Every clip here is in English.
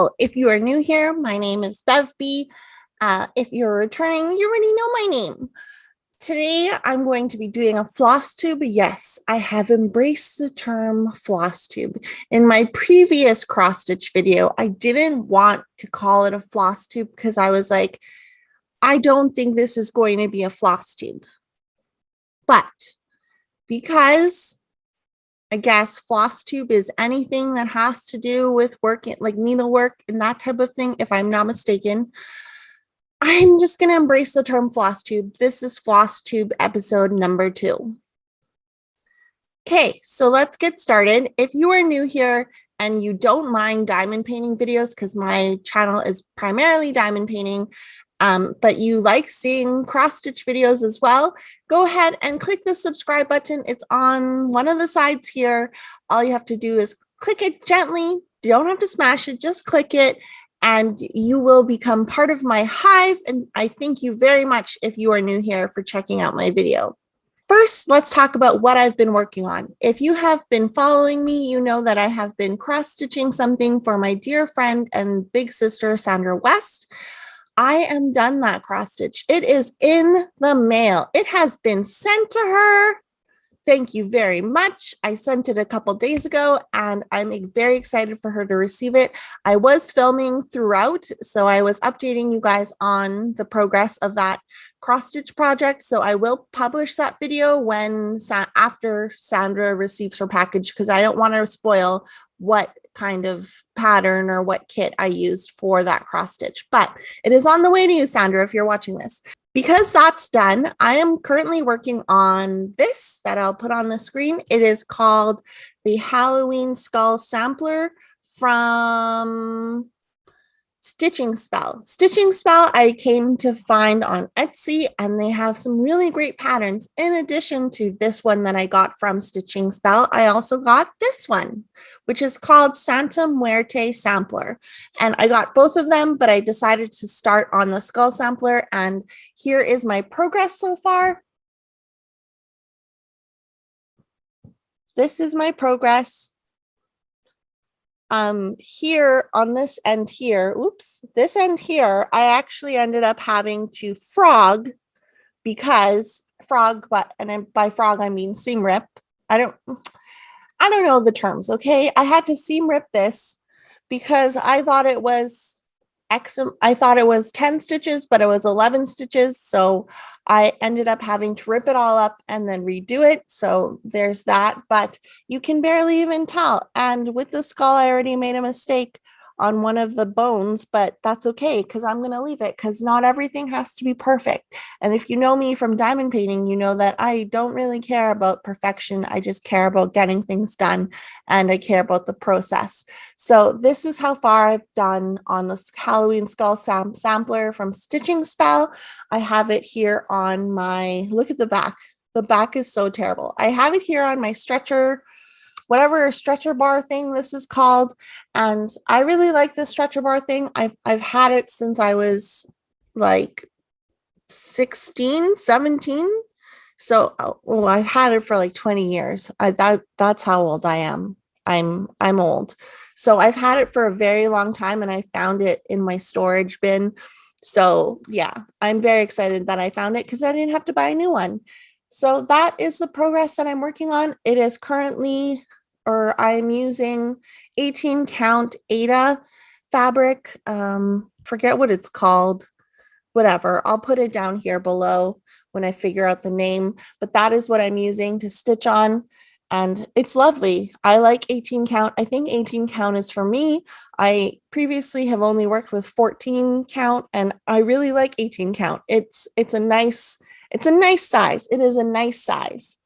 Well, if you are new here, my name is BevB. If you're returning, you already know my name. Today, I'm going to be doing a floss tube. Yes, I have embraced the term floss tube. In my previous cross stitch video, I didn't want to call it a floss tube because I was like, I don't think this is going to be a floss tube. But because I guess floss tube is anything that has to do with working, like needlework and that type of thing, if I'm not mistaken, I'm just going to embrace the term floss tube. This is floss tube episode number 2. Okay, so let's get started. If you are new here and you don't mind diamond painting videos, because my channel is primarily diamond painting, but you like seeing cross stitch videos as well, go ahead and click the subscribe button. It's on one of the sides here. All you have to do is click it gently. You don't have to smash it, just click it, and you will become part of my hive. And I thank you very much if you are new here for checking out my video. First, let's talk about what I've been working on. If you have been following me, you know that I have been cross-stitching something for my dear friend and big sister, Sandra West. I am done that cross-stitch. It is in the mail. It has been sent to her. Thank you very much. I sent it a couple days ago and I'm very excited for her to receive it. I was filming throughout, so I was updating you guys on the progress of that cross-stitch project. So I will publish that video after Sandra receives her package, because I don't want to spoil what kind of pattern or what kit I used for that cross-stitch. But it is on the way to you, Sandra, if you're watching this. Because that's done, I am currently working on this that I'll put on the screen. It is called the Halloween Skull Sampler from Stitching Spell. Stitching Spell I came to find on Etsy, and they have some really great patterns. In addition to this one that I got from Stitching Spell, I also got this one, which is called Santa Muerte Sampler. And I got both of them, but I decided to start on the Skull Sampler, and here is my progress so far. This is my progress. Here on this end here, this end here, I actually ended up having to frog, and by frog I mean seam rip. I don't know the terms, okay? I had to seam rip this because I thought it was 10 stitches, but it was 11 stitches. So I ended up having to rip it all up and then redo it. So there's that, but you can barely even tell. And with the skull, I already made a mistake on one of the bones, but that's okay, because I'm going to leave it, because not everything has to be perfect. And if you know me from diamond painting, you know that I don't really care about perfection. I just care about getting things done, and I care about the process. So this is how far I've done on this Halloween Skull Sampler from Stitching Spell. I have it here on my, look at the back. The back is so terrible. I have it here on my stretcher, whatever stretcher bar thing this is called. And I really like this stretcher bar thing. I've had it since I was like 16, 17. So I've had it for like 20 years. That's how old I am. I'm old. So I've had it for a very long time, and I found it in my storage bin. So yeah, I'm very excited that I found it, because I didn't have to buy a new one. So that is the progress that I'm working on. It is currently, or I'm using 18 count Ada fabric. Forget what it's called. Whatever, I'll put it down here below when I figure out the name, but that is what I'm using to stitch on, and it's lovely. I like 18 count. I think 18 count is for me. I previously have only worked with 14 count, and I really like 18 count. It's a nice size. It is a nice size.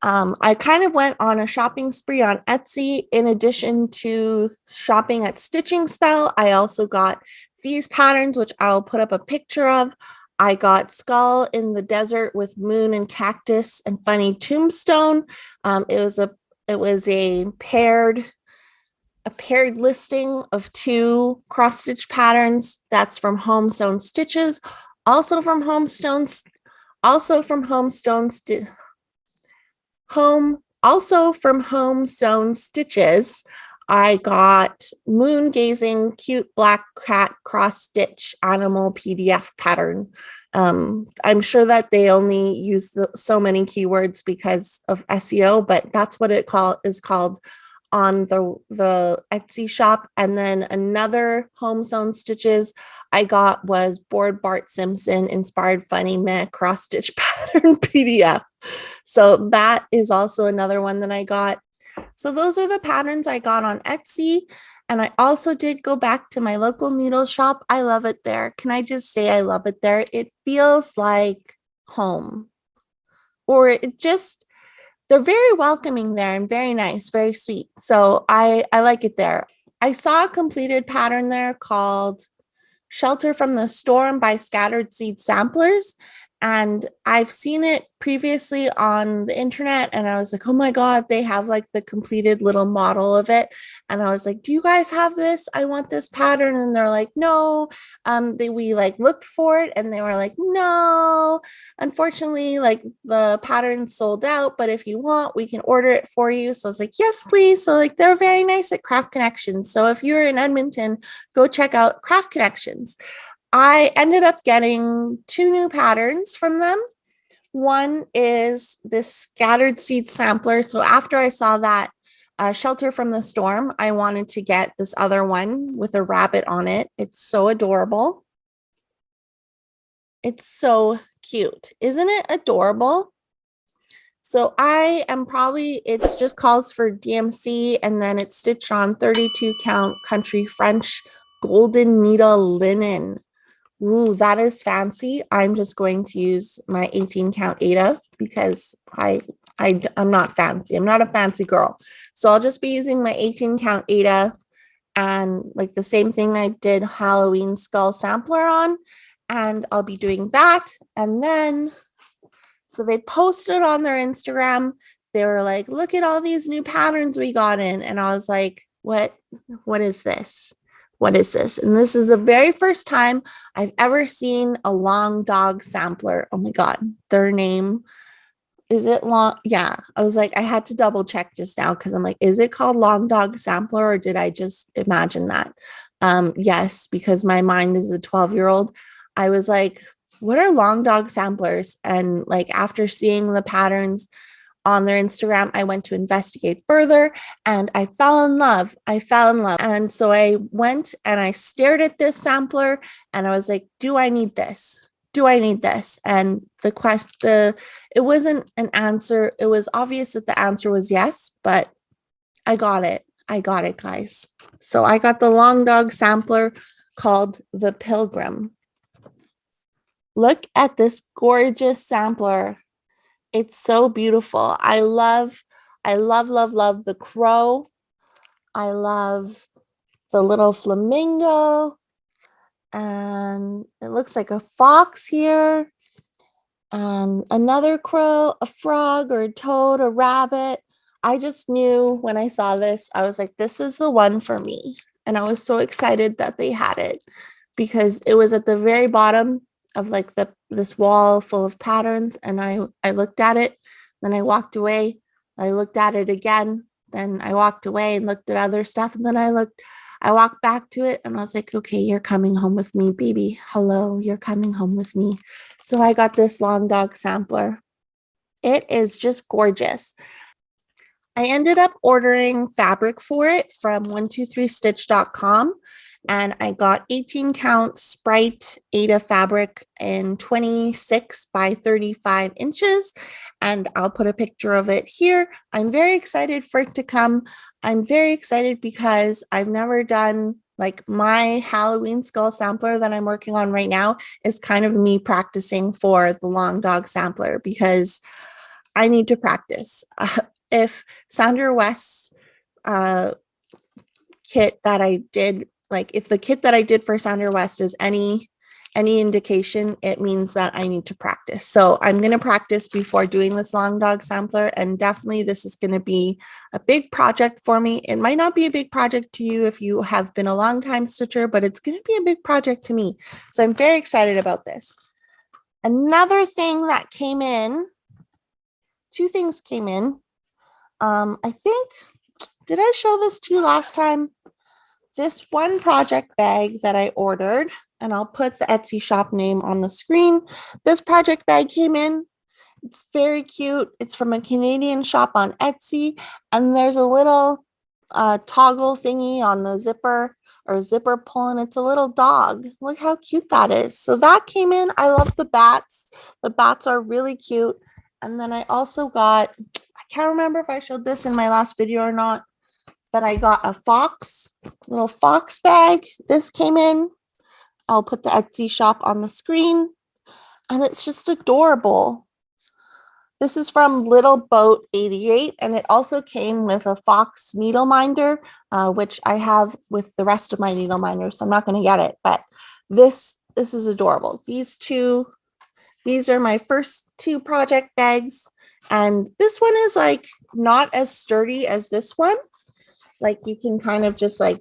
I kind of went on a shopping spree on Etsy. In addition to shopping at Stitching Spell, I also got these patterns, which I'll put up a picture of. I got Skull in the Desert with Moon and Cactus and Funny Tombstone. It was a paired listing of 2 cross stitch patterns. That's from Home Sewn Stitches. Also from Home Sewn Stitches, I got moon gazing cute black cat cross stitch animal PDF pattern. I'm sure that they only use so many keywords because of SEO, but that's what it is called on the Etsy shop. And then another home sewn stitches I got was board Bart Simpson inspired funny meh cross stitch pattern PDF. So that is also another one that I got. So those are the patterns I got on Etsy. And I also did go back to my local needle shop. I love it there. Can I just say I love it there? It feels like home. Or it just, they're very welcoming there and very nice, very sweet. So I like it there. I saw a completed pattern there called Shelter from the Storm by Scattered Seed Samplers. And I've seen it previously on the internet, and I was like, oh my God, they have like the completed little model of it. And I was like, do you guys have this? I want this pattern. And they're like, no. We like looked for it and they were like, no, unfortunately, like the pattern sold out, but if you want, we can order it for you. So I was like, yes, please. So like they're very nice at Craft Connections. So if you're in Edmonton, go check out Craft Connections. I ended up getting 2 new patterns from them. One is this scattered seed sampler. So after I saw that Shelter from the Storm, I wanted to get this other one with a rabbit on it. It's so adorable. It's so cute. Isn't it adorable? So I am probably, it just calls for DMC, and then it's stitched on 32 count country French golden needle linen. Ooh, that is fancy. I'm just going to use my 18 count Ada because I'm not fancy. I'm not a fancy girl. So I'll just be using my 18 count Ada and like the same thing I did Halloween skull sampler on. And I'll be doing that. And then, so they posted on their Instagram. They were like, look at all these new patterns we got in. And I was like, what is this? What is this? And this is the very first time I've ever seen a long dog sampler. Oh my God, their name, is it long? Yeah. I was like, I had to double check just now because I'm like, is it called long dog sampler or did I just imagine that? Yes, because my mind is a 12-year-old. I was like, what are long dog samplers? And like after seeing the patterns on their Instagram, I went to investigate further and I fell in love. And so I went and I stared at this sampler and I was like, do I need this? Do I need this? And it wasn't an answer. It was obvious that the answer was yes, but I got it. I got it, guys. So I got the long dog sampler called the Pilgrim. Look at this gorgeous sampler. It's so beautiful. I love the crow. I love the little flamingo. And it looks like a fox here. And another crow, a frog or a toad, a rabbit. I just knew when I saw this, I was like, this is the one for me. And I was so excited that they had it because it was at the very bottom of like this wall full of patterns. And I looked at it, then I walked away. I looked at it again, then I walked away and looked at other stuff. And then I walked back to it and I was like, okay, you're coming home with me, baby. Hello, you're coming home with me. So I got this long dog sampler. It is just gorgeous. I ended up ordering fabric for it from 123stitch.com and I got 18 count Sprite Ada fabric in 26 by 35 inches. And I'll put a picture of it here. I'm very excited for it to come. I'm very excited because I've never done like my Halloween skull sampler that I'm working on right now is kind of me practicing for the long dog sampler because I need to practice. If Sandra West's kit that I did, like if the kit that I did for Sandra West is any indication, it means that I need to practice. So I'm going to practice before doing this long dog sampler. And definitely this is going to be a big project for me. It might not be a big project to you if you have been a long time stitcher, but it's going to be a big project to me. So I'm very excited about this. Another thing that came in, 2 things came in. I think, did I show this to you last time? This one project bag that I ordered, and I'll put the Etsy shop name on the screen. This project bag came in. It's very cute. It's from a Canadian shop on Etsy, and there's a little toggle thingy on the zipper or zipper pull, and it's a little dog. Look how cute that is. So that came in. I love the bats. The bats are really cute. And then I also got, I can't remember if I showed this in my last video or not, but I got a little fox bag. This came in. I'll put the Etsy shop on the screen, and it's just adorable. This is from Little Boat 88, and it also came with a fox needle minder, which I have with the rest of my needle minders, so I'm not going to get it, but this is adorable. These are my first two project bags, and this one is like not as sturdy as this one. Like you can kind of just like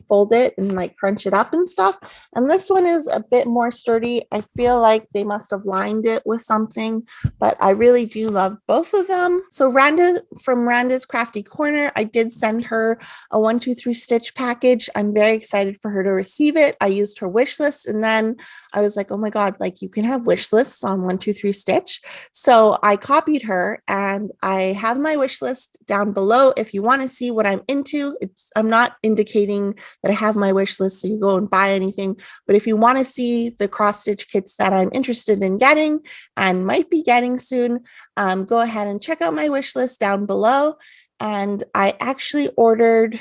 fold it and like crunch it up and stuff. And this one is a bit more sturdy. I feel like they must have lined it with something, but I really do love both of them. So Randa from Randa's Crafty Corner, I did send her a 1-2-3 stitch package. I'm very excited for her to receive it. I used her wish list, and then I was like, oh my God, like you can have wish lists on 1-2-3 stitch. So I copied her, and I have my wish list down below if you want to see what I'm into. I'm not indicating that I have my wish list so you go and buy anything, but if you want to see the cross stitch kits that I'm interested in getting and might be getting soon, go ahead and check out my wish list down below. And I actually ordered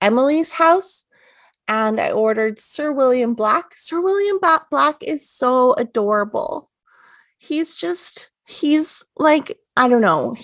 Emily's House, and I ordered Sir William Black. Sir William Black is so adorable. He's like, I don't know,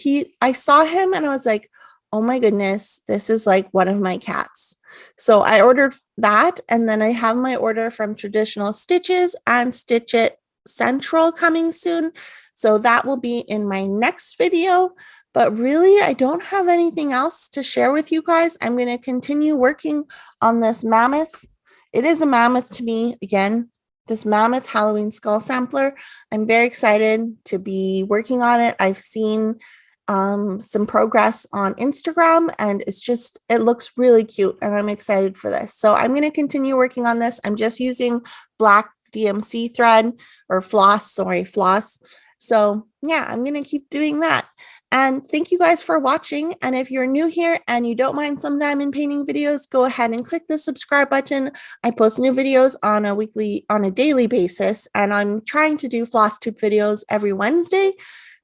I saw him and I was like, oh my goodness, this is like one of my cats. So I ordered that, and then I have my order from Traditional Stitches and Stitch It Central coming soon. So that will be in my next video. But really, I don't have anything else to share with you guys. I'm going to continue working on this mammoth. It is a mammoth to me, again, this mammoth Halloween skull sampler. I'm very excited to be working on it. I've seen some progress on Instagram, and it looks really cute, and I'm excited for this. So I'm going to continue working on this. I'm just using black DMC thread or floss. So yeah, I'm going to keep doing that. And thank you guys for watching. And if you're new here and you don't mind some diamond painting videos, go ahead and click the subscribe button. I post new videos on a daily basis, and I'm trying to do Flosstube videos every Wednesday.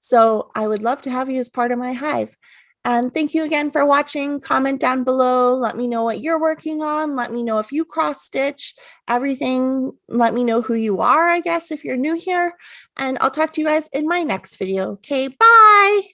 So I would love to have you as part of my hive. And thank you again for watching. Comment down below. Let me know what you're working on. Let me know if you cross stitch everything. Let me know who you are, I guess, if you're new here. And I'll talk to you guys in my next video. Okay, bye.